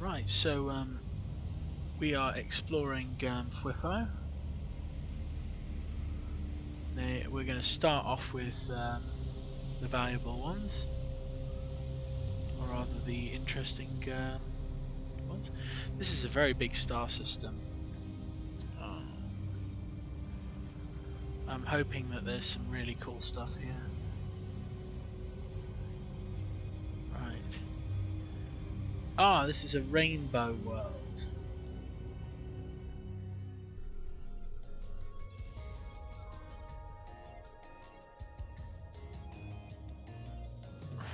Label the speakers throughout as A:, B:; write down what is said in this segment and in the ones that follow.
A: Right, so we are exploring Fwiffo. We're going to start off with the valuable ones, or rather the interesting ones. This is a very big star system. I'm hoping that there's some really cool stuff here. Right. Ah, this is a rainbow world.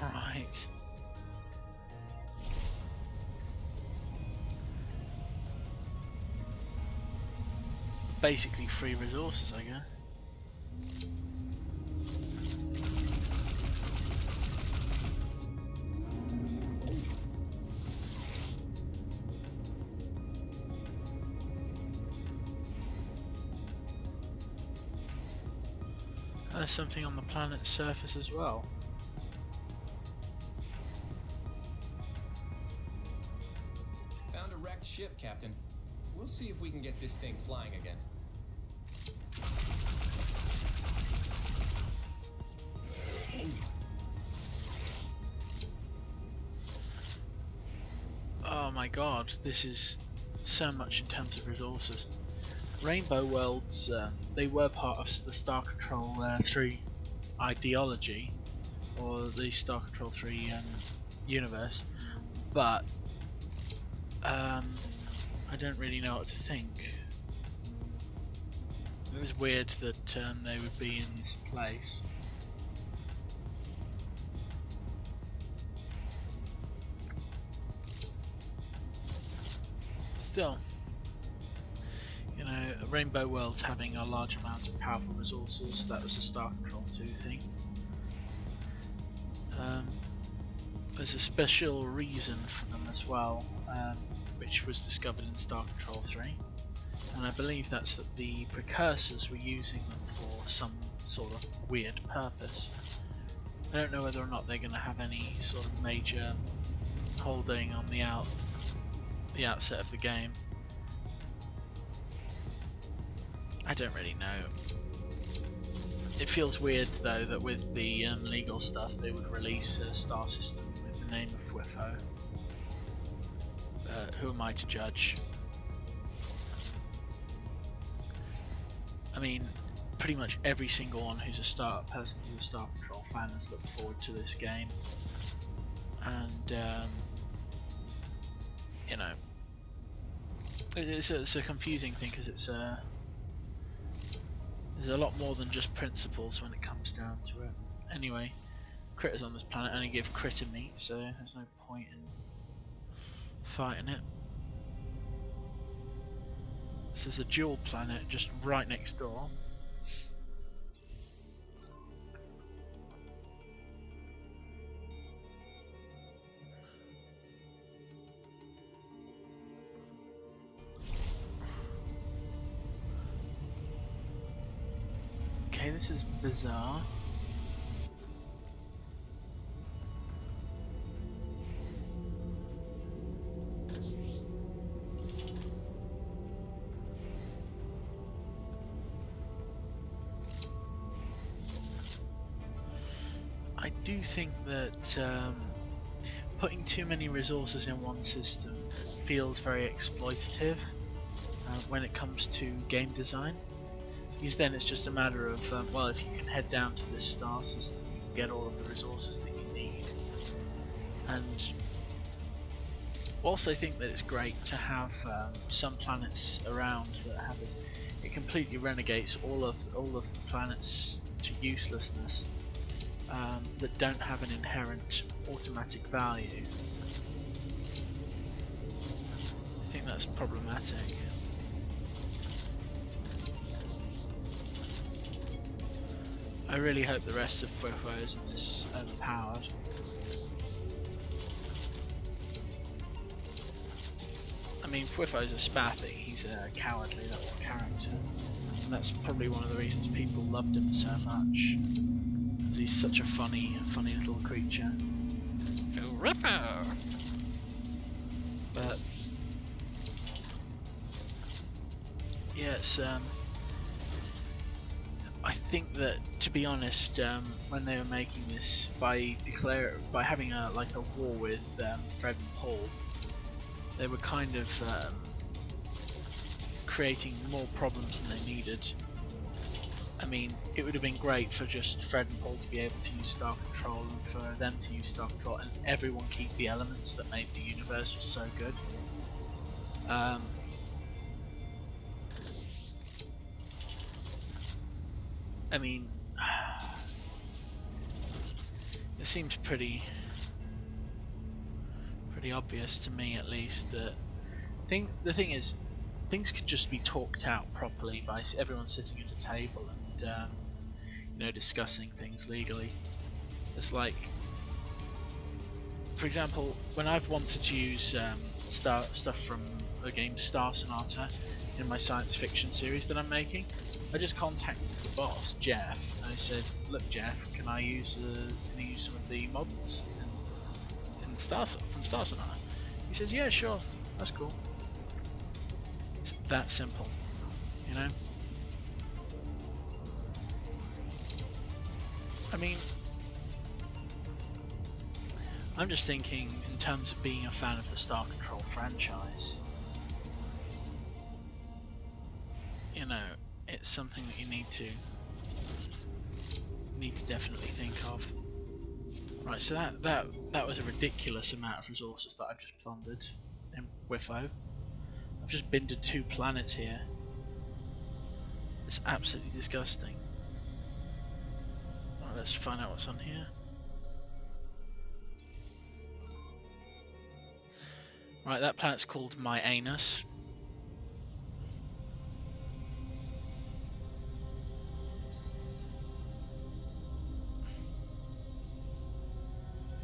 A: Right. Basically free resources, I guess. There's something on the planet's surface as well.
B: Found a wrecked ship, Captain. We'll see if we can get this thing flying again.
A: Oh my god, this is so much in terms of resources. Rainbow worlds, they were part of the Star Control 3 ideology, or the Star Control 3 universe, but I don't really know what to think. It was weird that they would be in this place. Still, you know, Rainbow Worlds having a large amount of powerful resources, that was a Star Control 2 thing. There's a special reason for them as well, which was discovered in Star Control 3. And I believe that's that the precursors were using them for some sort of weird purpose. I don't know whether or not they're going to have any sort of major holding on the outset of the game. I don't really know. It feels weird though that with the legal stuff they would release a star system with the name of Fwiffo. Who am I to judge? I mean, pretty much every single one who's a person who's a Star Control fan has looked forward to this game, and you know, it's a confusing thing because there's a lot more than just principles when it comes down to it. Anyway, critters on this planet only give critter meat, so there's no point in fighting it. This is a dual planet just right next door. Okay, this is bizarre. I do think that putting too many resources in one system feels very exploitative when it comes to game design. Because then it's just a matter of, well, if you can head down to this star system, you can get all of the resources that you need. And also think that it's great to have some planets around that have it completely renegates all of the planets to uselessness, that don't have an inherent automatic value. I think that's problematic. I really hope the rest of Fwiffo isn't this overpowered. I mean, Fwiffo's a spathy, he's a cowardly little character, and that's probably one of the reasons people loved him so much, because he's such a funny little creature. Fwiffo! But yeah, it's I think that, to be honest, when they were making this, by having a war with Fred and Paul, they were kind of creating more problems than they needed. I mean, it would have been great for just Fred and Paul to be able to use Star Control, and for them to use Star Control, and everyone keep the elements that made the universe so good. I mean, it seems pretty obvious to me, at least, that the thing is, things could just be talked out properly by everyone sitting at a table and you know, discussing things legally. It's like, for example, when I've wanted to use stuff from the game Star Sonata in my science fiction series that I'm making, I just contacted the boss, Jeff, and I said, "Look, Jeff, can I use some of the models from Star Sonata?" He says, "Yeah, sure, that's cool." It's that simple, you know. I mean, I'm just thinking in terms of being a fan of the Star Control franchise. You know, it's something that you need to definitely think of. Right, so that was a ridiculous amount of resources that I've just plundered in Fwiffo. I've just been to 2 planets here. It's absolutely disgusting. Right, let's find out what's on here. Right, that planet's called my anus.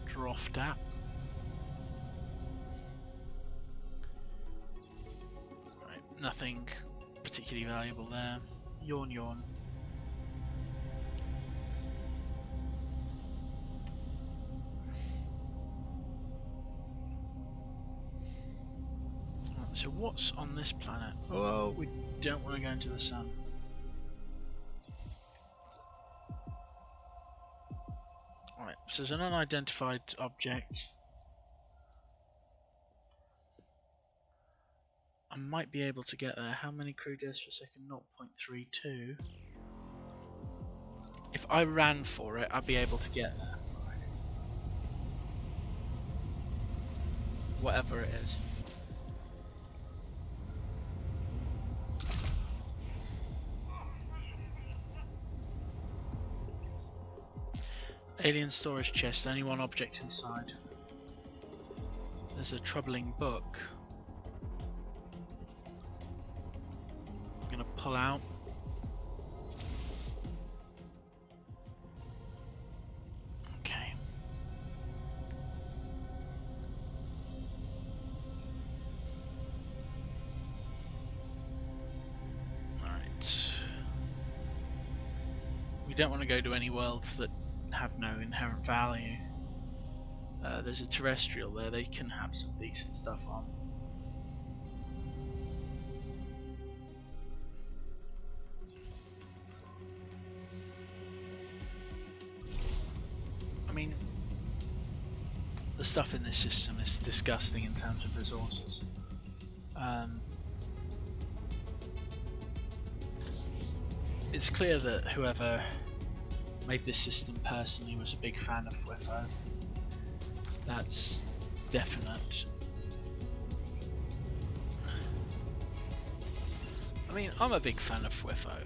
A: Drofta. Right, nothing particularly valuable there. Yawn yawn. So what's on this planet? Oh, we don't want to go into the sun. Right, so there's an unidentified object. I might be able to get there. How many crew deaths per second? 0.32. If I ran for it, I'd be able to get there. Whatever it is. Alien storage chest, only one object inside. There's a troubling book. I'm gonna pull out. Okay. Alright. We don't want to go to any worlds that have no inherent value. There's a terrestrial there, they can have some decent stuff on. I mean, the stuff in this system is disgusting in terms of resources. It's clear that whoever made this system personally was a big fan of Fwiffo. That's definite. I mean, I'm a big fan of Fwiffo,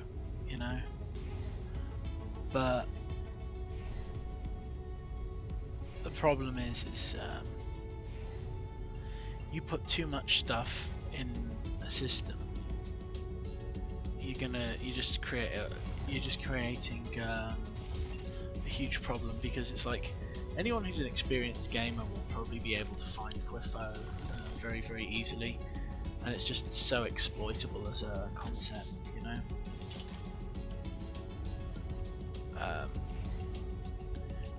A: you know, but the problem is you put too much stuff in a system, you're just creating a huge problem, because it's like anyone who's an experienced gamer will probably be able to find Fwiffo very, very easily, and it's just so exploitable as a concept, you know. I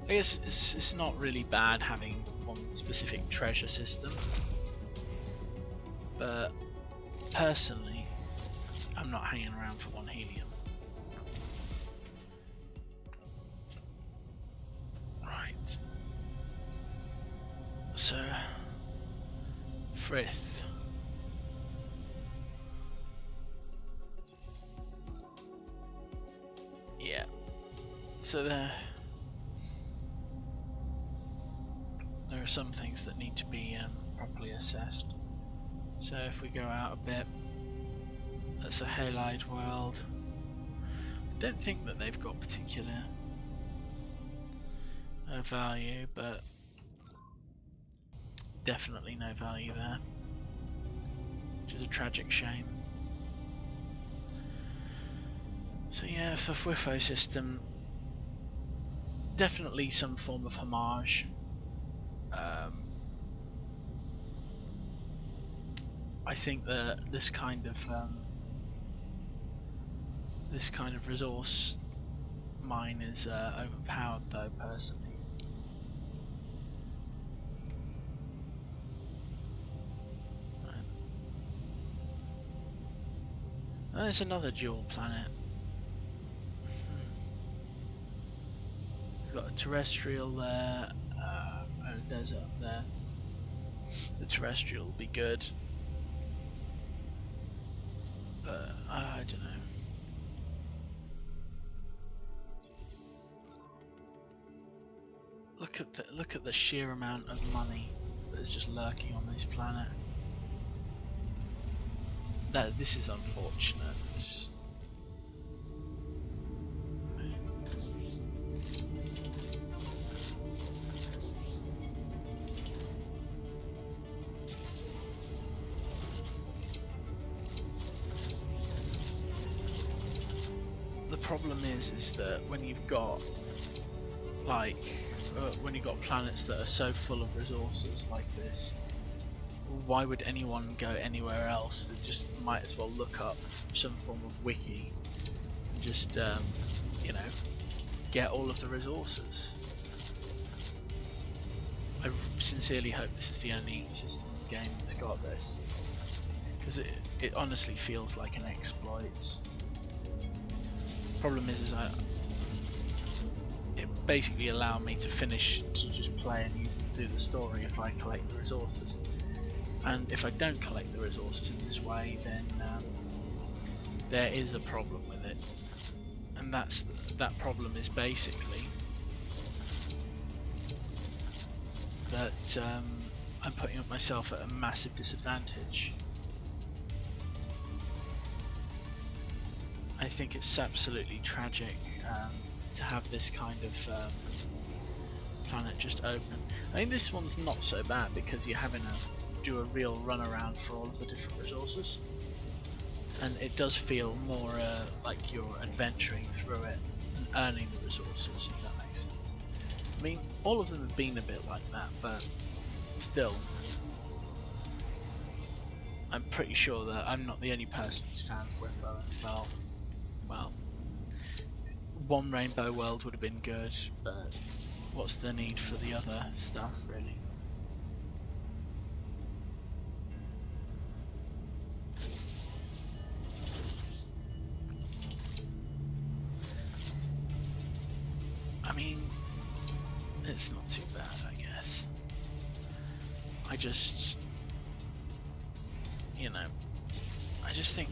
A: guess it's not really bad having one specific treasure system. But personally, I'm not hanging around for 1 helium. Right. So, Frith. Yeah. So there are some things that need to be properly assessed. So if we go out a bit, that's a halide world. I don't think that they've got particular value, but definitely no value there, which is a tragic shame. So yeah, for Fwiffo system, definitely some form of homage. I think that this kind of resource mine is overpowered, though, personally. There's another dual planet. We've got a terrestrial there, and a desert up there. The terrestrial will be good. I don't know. Look at the sheer amount of money that is just lurking on this planet. This is unfortunate. The problem is that when you've got when you've got planets that are so full of resources like this, why would anyone go anywhere else? They just might as well look up some form of wiki and just you know, get all of the resources. I sincerely hope this is the only system in the game that's got this, because it honestly feels like an exploit. Problem is it basically allowed me to just play and do the story if I collect the resources. And if I don't collect the resources in this way, then there is a problem with it. And that problem is basically that I'm putting myself at a massive disadvantage. I think it's absolutely tragic to have this kind of planet just open. I think this one's not so bad because you're having to do a real run around for all of the different resources, and it does feel more like you're adventuring through it and earning the resources, if that makes sense. I mean, all of them have been a bit like that, but still, I'm pretty sure that I'm not the only person who's found Fwiffo and felt, well, one rainbow world would have been good, but what's the need for the other stuff, really? I mean, it's not too bad, I guess. I just, you know, I just think,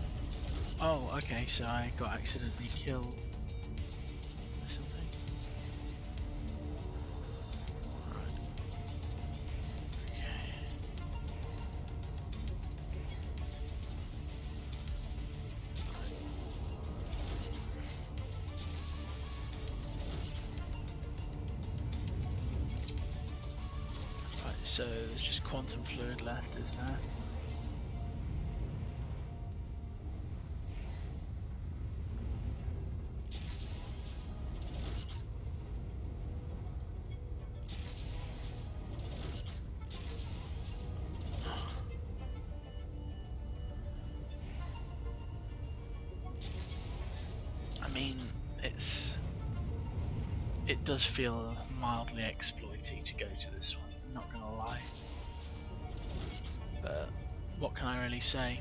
A: oh, okay, so I got accidentally killed or something. Alright. Okay. Right, so there's just quantum fluid left, is there? It does feel mildly exploity to go to this one, I'm not gonna lie. But what can I really say?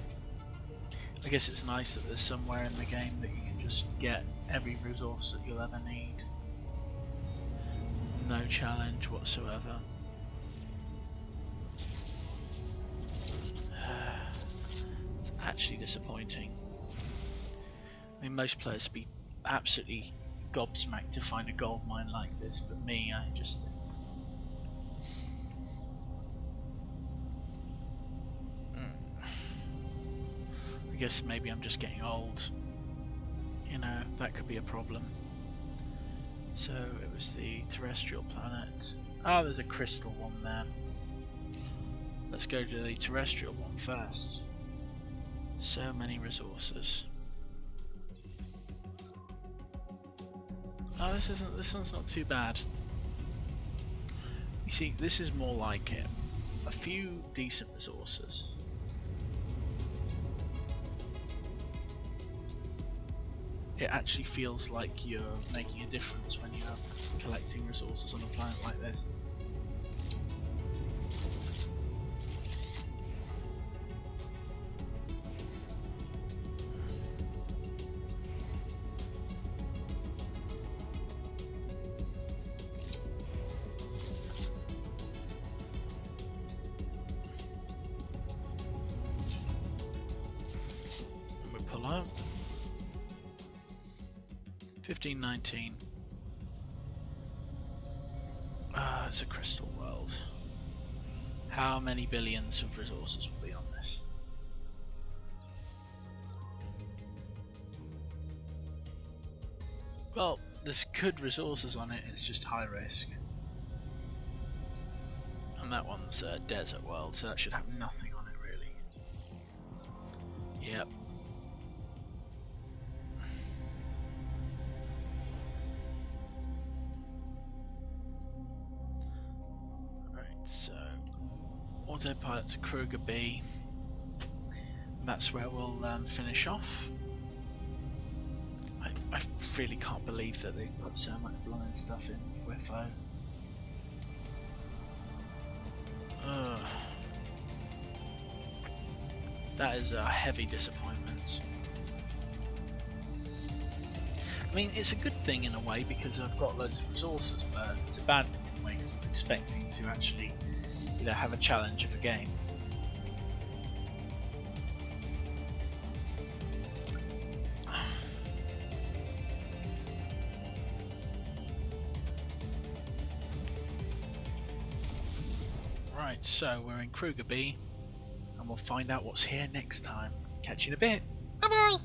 A: I guess it's nice that there's somewhere in the game that you can just get every resource that you'll ever need. No challenge whatsoever. It's actually disappointing. I mean, most players would be absolutely gobsmacked to find a gold mine like this, but me, I just think I guess maybe I'm just getting old. You know, that could be a problem. So it was the terrestrial planet. Oh, there's a crystal one there. Let's go to the terrestrial one first. So many resources. Oh, this one's not too bad. You see, this is more like it. A few decent resources. It actually feels like you're making a difference when you're collecting resources on a planet like this. And we pull out. 1519. Ah, it's a crystal world. How many billions of resources will be on this? Well, there's good resources on it, it's just high risk. And that one's a desert world, so that should have nothing on it really. Yep. So, autopilot to Kruger B. That's where we'll finish off. I really can't believe that they've put so much blind stuff in Fwiffo. That is a heavy disappointment. I mean, it's a good thing in a way because I've got loads of resources, but it's a bad thing in a way because it's expecting to actually, you know, have a challenge of a game. Right, so we're in Kruger B, and we'll find out what's here next time. Catch you in a bit. Bye bye!